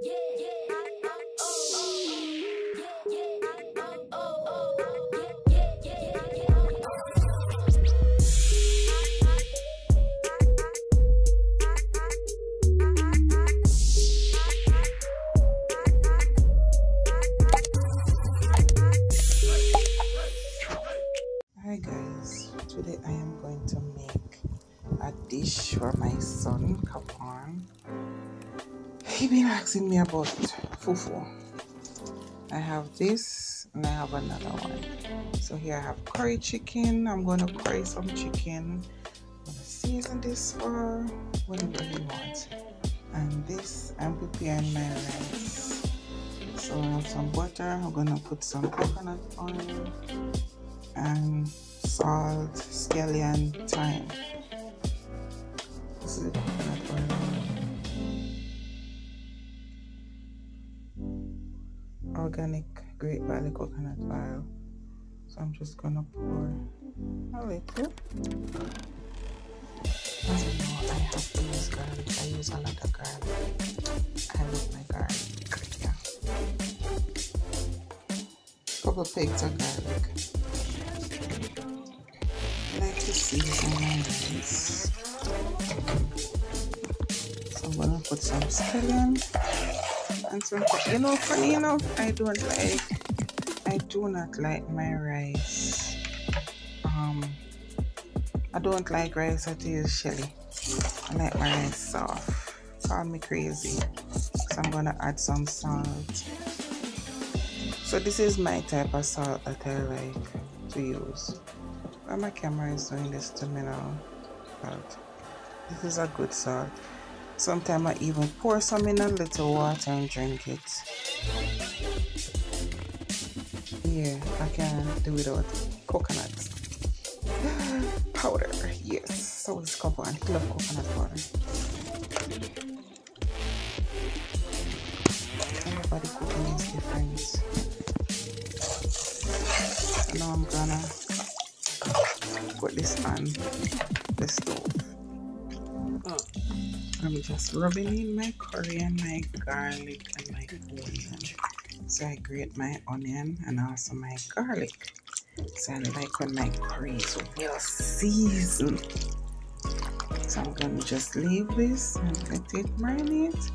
Hi guys, today I am going to make a dish for my son, Kapan. He been asking me about fufu. I have this and I have another one. So here I have curry chicken. I'm going to curry some chicken. I'm going to season this for whatever he wants. And this, I'm preparing my rice. So I have some butter. I'm going to put some coconut oil and salt, scallion, thyme. This is the coconut oil. Organic great valley coconut oil. So I'm just gonna pour a little. As you know, I have to use garlic. I use a lot of garlic. I love my garlic. Yeah. Couple pegs of garlic. I like to season my rice. So I'm gonna put some scallion and some, you know, funny enough, I do not like my rice. I don't like rice that is shelly. I like my rice soft. Call me crazy. So I'm gonna add some salt. So this is my type of salt that I like to use. Well, my camera is doing this to me now, but this is a good salt. Sometimes I even pour some in a little water and drink it. Yeah, I can do without coconut powder. Yes, so it's coconut. I love coconut powder. Everybody cooking is different. So now I'm gonna put this on the stove. I'm just rubbing in my curry and my garlic and my onion. So I grate my onion and also my garlic. So I like when my curry is well seasoned. So I'm gonna just leave this and let it marinate.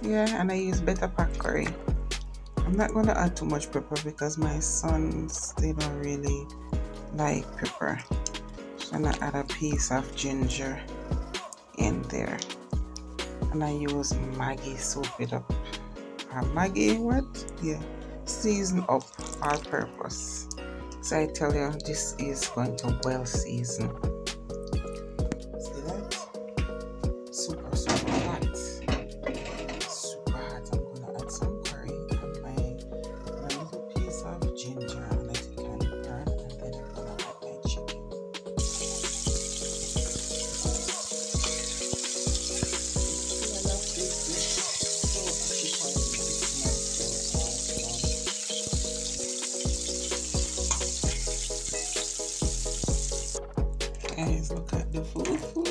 Yeah, and I use better pack curry. I'm not gonna add too much pepper because my sons, they don't really like pepper. So I'm gonna add a piece of ginger in there, and I use Maggi, soak it up. Maggi, what? Yeah, season up all purpose. So I tell you, this is going to well season. See that? Super hot. Super hot. I'm gonna add some curry and my little piece of ginger and let it kind of burn, and then I'm gonna add my chicken. Guys, look at the food.